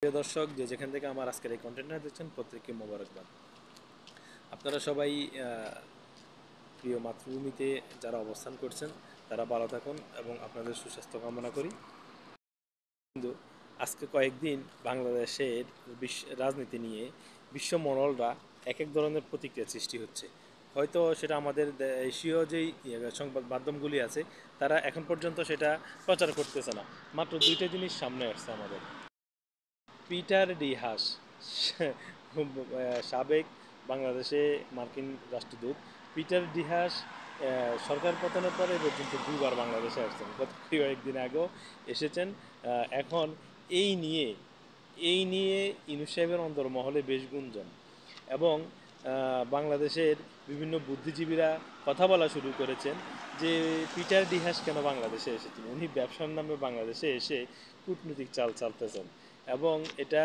প্রিয় দর্শক, যেখান থেকে আমার আজকের এই কন্টেন্টটা দেখছেন, প্রত্যেককে মোবারকবাদ। আপনারা সবাই প্রিয় মাতৃভূমিতে যারা অবস্থান করছেন তারা ভালো থাকুন এবং আপনাদের সুস্বাস্থ্য কামনা করি। কিন্তু আজকে কয়েকদিন বাংলাদেশের রাজনীতি নিয়ে বিশ্ব মহলরা এক এক ধরনের প্রতিক্রিয়া সৃষ্টি হচ্ছে। হয়তো সেটা আমাদের দেশীয় যেই সংবাদ মাধ্যমগুলি আছে তারা এখন পর্যন্ত সেটা প্রচার করতেছে না। মাত্র দুইটা জিনিস সামনে আসছে আমাদের। পিটার ডি হাস, সাবেক বাংলাদেশে মার্কিন রাষ্ট্রদূত পিটার ডি হাস সরকার পতনের পরে পর্যন্ত দুবার বাংলাদেশে আসছেন। গত কয়েকদিন আগেও এসেছেন। এখন এই নিয়ে ইউনূস সাহেবের অন্দরমহলে বেশ গুঞ্জন এবং বাংলাদেশের বিভিন্ন বুদ্ধিজীবীরা কথা বলা শুরু করেছেন যে পিটার ডি হাস কেন বাংলাদেশে এসেছেন। উনি ব্যবসার নামে বাংলাদেশে এসে কূটনৈতিক চাল চালতেছেন এবং এটা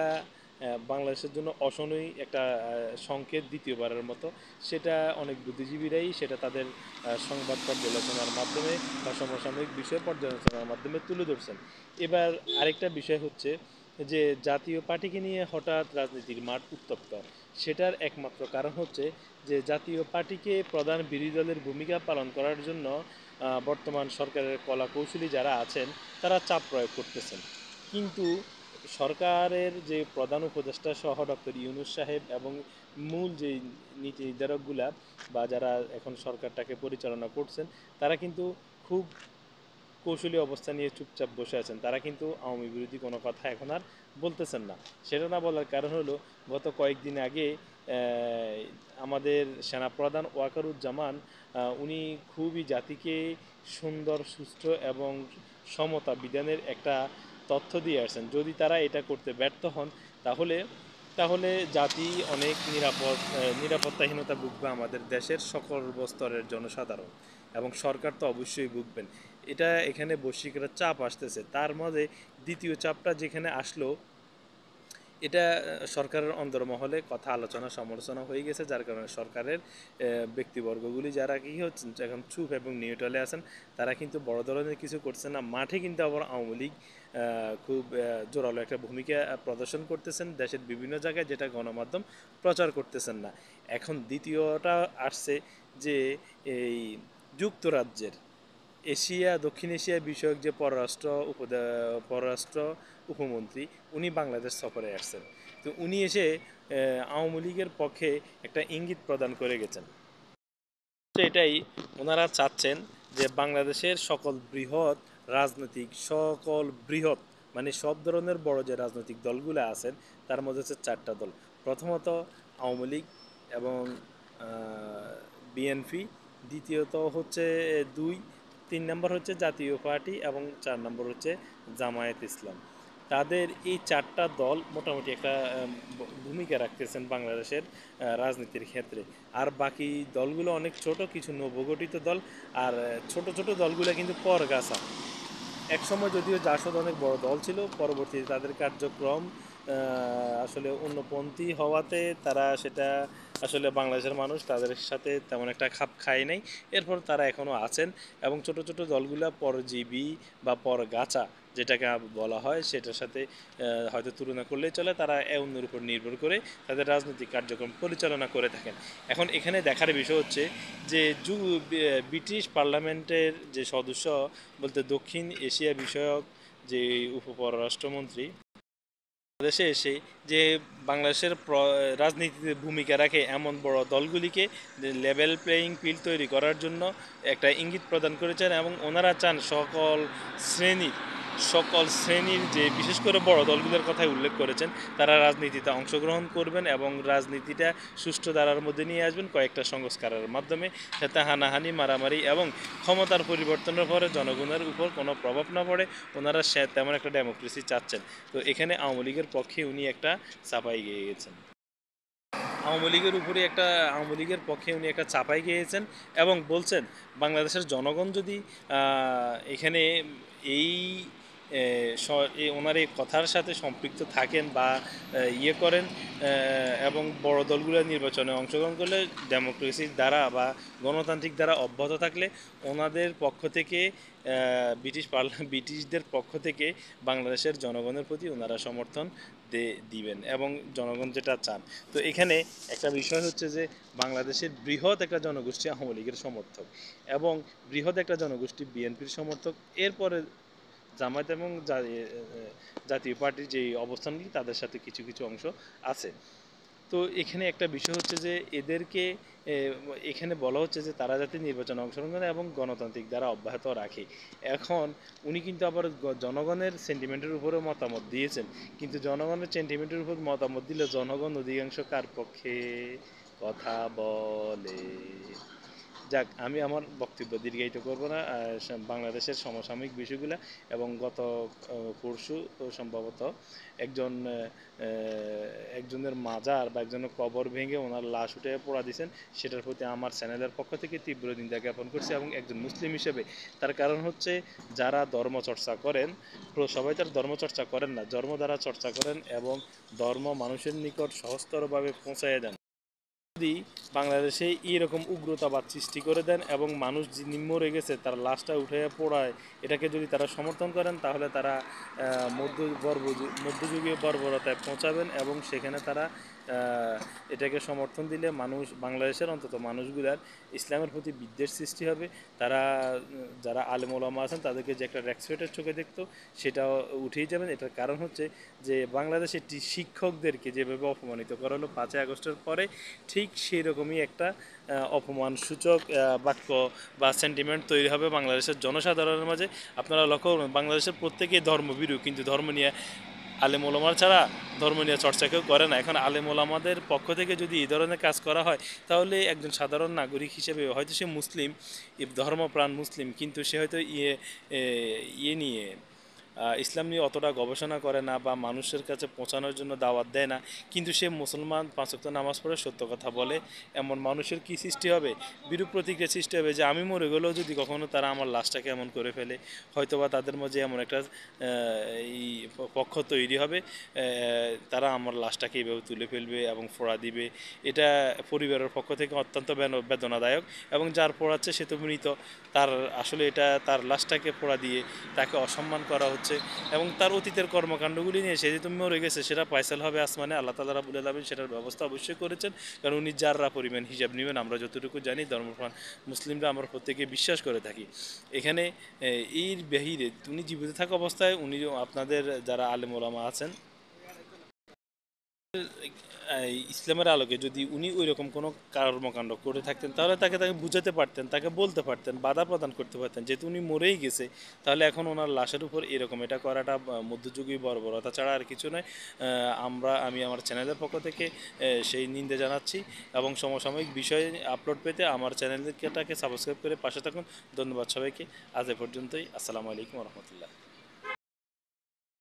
বাংলাদেশের জন্য অশনই একটা সংকেত দ্বিতীয়বারের মতো। সেটা অনেক বুদ্ধিজীবীরাই সেটা তাদের সংবাদ পর্যালোচনার মাধ্যমে বা সমসাময়িক বিষয় পর্যালোচনার মাধ্যমে তুলে ধরছেন। এবার আরেকটা বিষয় হচ্ছে যে জাতীয় পার্টিকে নিয়ে হঠাৎ রাজনীতির মাঠ উত্তপ্ত। সেটার একমাত্র কারণ হচ্ছে যে জাতীয় পার্টিকে প্রধান বিরোধী দলের ভূমিকা পালন করার জন্য বর্তমান সরকারের কলা কৌশলী যারা আছেন তারা চাপ প্রয়োগ করতেছেন। কিন্তু সরকারের যে প্রধান উপদেষ্টা সহ ডক্টর ইউনূস সাহেব এবং মূল যে নীতি নির্ধারকগুলা বা যারা এখন সরকারটাকে পরিচালনা করছেন তারা কিন্তু খুব কৌশলী অবস্থা নিয়ে চুপচাপ বসে আছেন। তারা কিন্তু আওয়ামী বিরোধী কোনো কথা এখন আর বলতেছেন না। সেটা না বলার কারণ হলো গত কয়েকদিন আগে আমাদের সেনাপ্রধান ওয়াকারুজ্জামান উনি খুবই জাতিকে সুন্দর, সুষ্ঠু এবং সমতা বিধানের একটা তথ্য দিয়ে আসছেন। যদি তারা এটা করতে ব্যর্থ হন তাহলে তাহলে জাতি অনেক নিরাপত্তাহীনতা ভুগবে, আমাদের দেশের সকল স্তরের জনসাধারণ এবং সরকার তো অবশ্যই ভুগবেন। এটা এখানে বৈশ্বিক একটা চাপ আসতেছে। তার মধ্যে দ্বিতীয় চাপটা যেখানে আসলো, এটা সরকারের অন্দরমহলে কথা আলোচনা সমালোচনা হয়ে গেছে, যার কারণে সরকারের ব্যক্তিবর্গগুলি যারা কি হচ্ছেন এখন চুপ এবং নিউট্রালে আছেন তারা কিন্তু বড় ধরনের কিছু করছে না। মাঠে কিন্তু আবার আওয়ামী লীগ খুব জোরালো একটা ভূমিকা প্রদর্শন করতেছেন দেশের বিভিন্ন জায়গায়, যেটা গণমাধ্যম প্রচার করতেছেন না। এখন দ্বিতীয়টা আসছে যে এই যুক্তরাজ্যের দক্ষিণ এশিয়া বিষয়ক যে পররাষ্ট্র উপমন্ত্রী উনি বাংলাদেশ সফরে আসছেন। তো উনি এসে আওয়ামী লীগের পক্ষে একটা ইঙ্গিত প্রদান করে গেছেন। তো এটাই ওনারা চাচ্ছেন যে বাংলাদেশের বৃহৎ মানে সব ধরনের বড় যে রাজনৈতিক দলগুলো আছেন তার মধ্যে হচ্ছে চারটা দল। প্রথমত আওয়ামী লীগ এবং বিএনপি, দ্বিতীয়ত হচ্ছে দুই, তিন নম্বর হচ্ছে জাতীয় পার্টি এবং চার নম্বর হচ্ছে জামায়াত ইসলাম। তাদের এই চারটা দল মোটামুটি একটা ভূমিকা রাখতেছেন বাংলাদেশের রাজনীতির ক্ষেত্রে। আর বাকি দলগুলো অনেক ছোট, কিছু নবগঠিত দল। আর ছোট ছোট দলগুলো কিন্তু পরগাছা। একসময় যদিও জাসদ অনেক বড় দল ছিল, পরবর্তীতে তাদের কার্যক্রম আসলে অন্যপন্থী হওয়াতে তারা সেটা আসলে বাংলাদেশের মানুষ তাদের সাথে তেমন একটা খাপ খায় নাই। এরপর তারা এখনও আছেন এবং ছোট ছোট দলগুলো পরজীবী বা পরগাছা যেটাকে বলা হয় সেটার সাথে হয়তো তুলনা করলেই চলে। তারা অন্যের উপর নির্ভর করে তাদের রাজনৈতিক কার্যক্রম পরিচালনা করে থাকেন। এখন এখানে দেখার বিষয় হচ্ছে যে ব্রিটিশ পার্লামেন্টের যে সদস্য বলতে দক্ষিণ এশিয়া বিষয়ক যে উপপররাষ্ট্রমন্ত্রী বাংলাদেশে এসে যে বাংলাদেশের রাজনীতিতে ভূমিকা রাখে এমন বড় দলগুলিকে লেভেল প্লেয়িং ফিল্ড তৈরি করার জন্য একটা ইঙ্গিত প্রদান করেছেন এবং ওনারা চান সকল শ্রেণীর যে বিশেষ করে বড় দলগুলোর কথাই উল্লেখ করেছেন তারা রাজনীতিতে অংশগ্রহণ করবেন এবং রাজনীতিটা সুষ্ঠু ধারার মধ্যে নিয়ে আসবেন কয়েকটা সংস্কারের মাধ্যমে, যাতে হানাহানি, মারামারি এবং ক্ষমতার পরিবর্তনের পরে জনগণের উপর কোনো প্রভাব না পড়ে। ওনারা তেমন একটা ডেমোক্রেসি চাচ্ছেন। তো এখানে আওয়ামী লীগের পক্ষে উনি একটা চাপাই গিয়ে গেছেন, আওয়ামী লীগের পক্ষে উনি একটা চাপাই গিয়েছেন এবং বলছেন বাংলাদেশের জনগণ যদি এখানে এই ওনার এই কথার সাথে সম্পৃক্ত থাকেন বা ইয়ে করেন, এবং বড় দলগুলো নির্বাচনে অংশগ্রহণ করলে ডেমোক্রেসির দ্বারা বা গণতান্ত্রিক দ্বারা অব্যাহত থাকলে ওনাদের পক্ষ থেকে ব্রিটিশদের পক্ষ থেকে বাংলাদেশের জনগণের প্রতি ওনারা সমর্থন দিবেন এবং জনগণ যেটা চান। তো এখানে একটা বিষয় হচ্ছে যে বাংলাদেশের বৃহৎ একটা জনগোষ্ঠী আওয়ামী লীগের সমর্থক এবং বৃহৎ একটা জনগোষ্ঠী বিএনপির সমর্থক। এরপরে জামায়াত এবং জাতীয় পার্টির যে অবস্থানগুলি তাদের সাথে কিছু কিছু অংশ আছে। তো এখানে একটা বিষয় হচ্ছে যে এদেরকে এখানে বলা হচ্ছে যে তারা যাতে নির্বাচনে অংশগ্রহণ করে এবং গণতান্ত্রিক দ্বারা অব্যাহত রাখে। এখন উনি কিন্তু আবার জনগণের সেন্টিমেন্টের উপরেও মতামত দিয়েছেন, কিন্তু জনগণের সেন্টিমেন্টের উপর মতামত দিলে জনগণ অধিকাংশ কার পক্ষে কথা বলে। যাক, আমি আমার বক্তব্য দীর্ঘায়িত করব না। বাংলাদেশের সমসাময়িক বিষয়গুলো এবং গত পরশু সম্ভবত একজন একজনের মাজার বা একজনের কবর ভেঙে ওনার লাশ উঠে পোড়া দিয়েছেন, সেটার প্রতি আমার চ্যানেলের পক্ষ থেকে তীব্র নিন্দা জ্ঞাপন করছি এবং একজন মুসলিম হিসেবে। তার কারণ হচ্ছে যারা ধর্মচর্চা করেন, সবাই তার ধর্মচর্চা করেন না, ধর্ম দ্বারা চর্চা করেন এবং ধর্ম মানুষের নিকট সহজতরভাবে পৌঁছায় দেন। যদি বাংলাদেশে এইরকম উগ্রতাবাদ সৃষ্টি করে দেন এবং মানুষ যিনি মরে গেছে তার লাশটা উঠে পোড়ায়, এটাকে যদি তারা সমর্থন করেন তাহলে তারা মধ্যযুগীয় বর্বরতায় পৌঁছাবেন এবং সেখানে তারা এটাকে সমর্থন দিলে বাংলাদেশের অন্তত মানুষগুলার ইসলামের প্রতি বিদ্বেষ সৃষ্টি হবে। তারা যারা আলেম ওলামা আছেন তাদেরকে যে একটা রেসপেক্টের চোখে দেখতো সেটাও উঠেই যাবেন। এটার কারণ হচ্ছে যে বাংলাদেশের শিক্ষকদেরকে যেভাবে অপমানিত করা হলো 5ই আগস্টের পরে, ঠিক সেই রকমই একটা অপমানসূচক বাক্য বা সেন্টিমেন্ট তৈরি হবে বাংলাদেশের জনসাধারণের মাঝে। আপনারা লক্ষ্য করবেন বাংলাদেশের প্রত্যেকেই ধর্মভীরু, কিন্তু ধর্ম নিয়ে আলেম ওলামার ছাড়া ধর্ম নিয়ে চর্চা কেউ করে না। এখন আলেম ওলামাদের পক্ষ থেকে যদি এই ধরনের কাজ করা হয় তাহলে একজন সাধারণ নাগরিক হিসেবে হয়তো সে মুসলিম, ধর্মপ্রাণ মুসলিম, কিন্তু সে হয়তো ইয়ে নিয়ে ইসলাম নিয়ে অতটা গবেষণা করে না বা মানুষের কাছে পৌঁছানোর জন্য দাওয়াত দেয় না, কিন্তু সে মুসলমান, 5 ওয়াক্ত নামাজ পড়ে সত্য কথা বলে। এমন মানুষের কি সৃষ্টি হবে? বিরূপ প্রতিক্রিয়া সৃষ্টি হবে যে আমি মরে গেলেও যদি কখনো তারা আমার লাশটাকে এমন করে ফেলে, হয়তোবা তাদের মাঝে এমন একটা এই পক্ষ তৈরি হবে, তারা আমার লাশটাকে এইভাবে তুলে ফেলবে এবং ফোড়া দিবে। এটা পরিবারের পক্ষ থেকে অত্যন্ত বেদনাদায়ক এবং যার পোড়াচ্ছে সে তো মৃত, তার আসলে এটা তার লাশটাকে পোড়া দিয়ে তাকে অসম্মান করা হচ্ছে এবং তার অতীতের কর্মকাণ্ডগুলি নিয়ে সে যেহেতু মরে গেছে সেটা ফায়সাল হবে আসমানে। আল্লাহ তাআলা রাব্বুল আলামিন সেটার ব্যবস্থা অবশ্যই করেছেন, কারণ উনি যাররা পরিমাণ হিসাব নেবেন আমরা যতটুকু জানি ধর্মপ্রাণ মুসলিমরা আমরা প্রত্যেকে বিশ্বাস করে থাকি। এখানে এর বাহিরে উনি জীবিত থাকা অবস্থায় উনি আপনাদের যারা আলেম ওলামা আছেন ইসলামের আলোকে যদি উনি ওই রকম কোনো কর্মকাণ্ড করে থাকতেন তাহলে তাকে তাকে বুঝাতে পারতেন, তাকে বলতে পারতেন, বাধা প্রদান করতে পারতেন। যেহেতু উনি মরেই গেছে তাহলে এখন ওনার লাশের উপর এরকম এটা করাটা মধ্যযুগীয় বর্বরতা ছাড়া আর কিছু নয়। আমি আমার চ্যানেলের পক্ষ থেকে সেই নিন্দা জানাচ্ছি এবং সমসাময়িক বিষয় আপলোড পেতে আমার চ্যানেলটাকে সাবস্ক্রাইব করে পাশে থাকুন। ধন্যবাদ সবাইকে। আজ এ পর্যন্তই। আসসালামু আলাইকুম রহমতুল্লাহ।